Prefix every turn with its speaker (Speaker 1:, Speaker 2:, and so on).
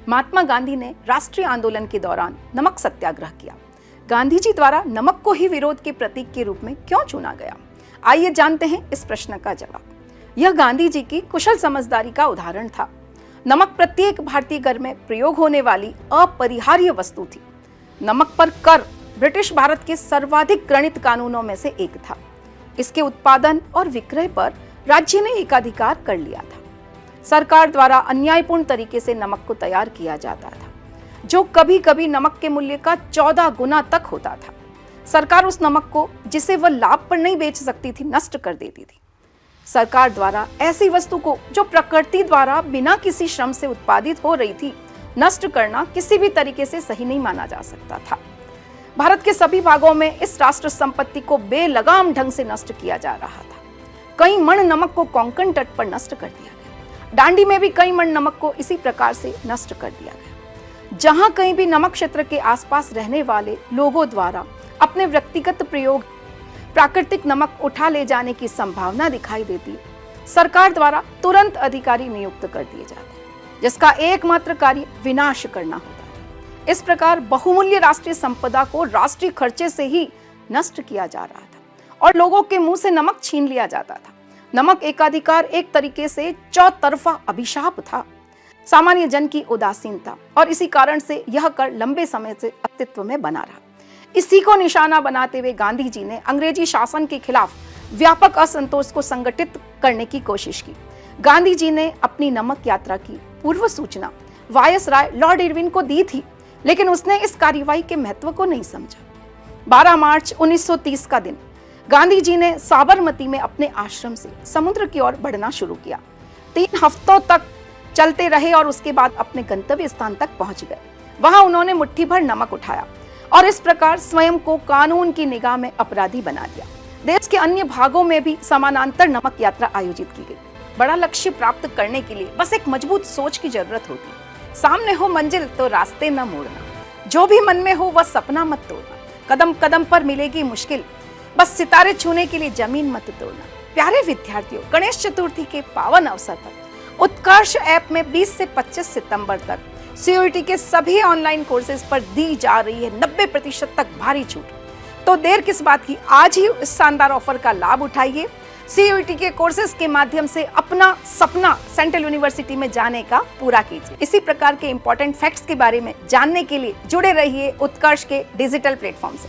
Speaker 1: महात्मा गांधी ने राष्ट्रीय आंदोलन के दौरान नमक सत्याग्रह किया। गांधी जी द्वारा नमक को ही विरोध के प्रतीक के रूप में क्यों चुना गया? आइए जानते हैं इस प्रश्न का जवाब। यह गांधी जी की कुशल समझदारी का उदाहरण था। नमक प्रत्येक भारतीय घर में प्रयोग होने वाली अपरिहार्य वस्तु थी। नमक पर कर ब्रिटिश भारत के सर्वाधिक घृणित कानूनों में से एक था। इसके उत्पादन और विक्रय पर राज्य ने एकाधिकार कर लिया था। सरकार द्वारा अन्यायपूर्ण तरीके से नमक को तैयार किया जाता था, जो कभी कभी नमक के मूल्य का 14 गुना तक होता था। सरकार उस नमक को, जिसे वह लाभ पर नहीं बेच सकती थी, नष्ट कर देती थी। सरकार द्वारा ऐसी वस्तु को जो प्रकृति द्वारा बिना किसी श्रम से उत्पादित हो रही थी, नष्ट करना किसी भी तरीके से सही नहीं माना जा सकता था। भारत के सभी भागों में इस राष्ट्र संपत्ति को बेलगाम ढंग से नष्ट किया जा रहा था। कई मण नमक को कोंकण तट पर नष्ट कर दिया गया। दांडी में भी कई मण नमक को इसी प्रकार से नष्ट कर दिया गया। जहां कहीं भी नमक क्षेत्र के आसपास रहने वाले लोगों द्वारा अपने व्यक्तिगत प्रयोग प्राकृतिक नमक उठा ले जाने की संभावना दिखाई देती, सरकार द्वारा तुरंत अधिकारी नियुक्त कर दिए जाते, जिसका एकमात्र कार्य विनाश करना होता था। इस प्रकार बहुमूल्य राष्ट्रीय संपदा को राष्ट्रीय खर्चे से ही नष्ट किया जा रहा था और लोगों के मुंह से नमक छीन लिया जाता था। नमक एकाधिकार एक तरीके से चौतरफा अभिशाप था, सामान्य जन की उदासीनता, और इसी कारण से यह कर लंबे समय से अस्तित्व में बना रहा। इसी को निशाना बनाते हुए गांधी जी ने अंग्रेजी शासन के खिलाफ व्यापक असंतोष को संगठित करने की कोशिश की। गांधी जी ने अपनी नमक यात्रा की पूर्व सूचना वायसराय लॉर्ड इरविन को दी थी, लेकिन उसने इस कार्रवाई के महत्व को नहीं समझा। 12 मार्च 1930 का दिन गांधी जी ने साबरमती में अपने आश्रम से समुद्र की ओर बढ़ना शुरू किया। 3 हफ्तों तक चलते रहे और उसके बाद अपने गंतव्य स्थान तक पहुंच गए। वहां उन्होंने मुट्ठी भर नमक उठाया और इस प्रकार स्वयं को कानून की निगाह में अपराधी बना दिया। देश के अन्य भागों में भी समानांतर नमक यात्रा आयोजित की गई। बड़ा लक्ष्य प्राप्त करने के लिए बस एक मजबूत सोच की जरूरत होती है। सामने हो मंजिल तो रास्ते न मोड़ना, जो भी मन में हो वह सपना मत तोड़ना। कदम कदम पर मिलेगी मुश्किल, बस सितारे छूने के लिए जमीन मत तोड़ना। प्यारे विद्यार्थियों, गणेश चतुर्थी के पावन अवसर पर उत्कर्ष ऐप में 20 से 25 सितंबर तक सीयूईटी के सभी ऑनलाइन कोर्सेज पर दी जा रही है 90% तक भारी छूट। तो देर किस बात की, आज ही इस शानदार ऑफर का लाभ उठाइए। सीयूईटी के कोर्सेज के माध्यम से अपना सपना सेंट्रल यूनिवर्सिटी में जाने का पूरा कीजिए। इसी प्रकार के इंपॉर्टेंट फैक्ट्स के बारे में जानने के लिए जुड़े रहिए उत्कर्ष के डिजिटल प्लेटफॉर्म से।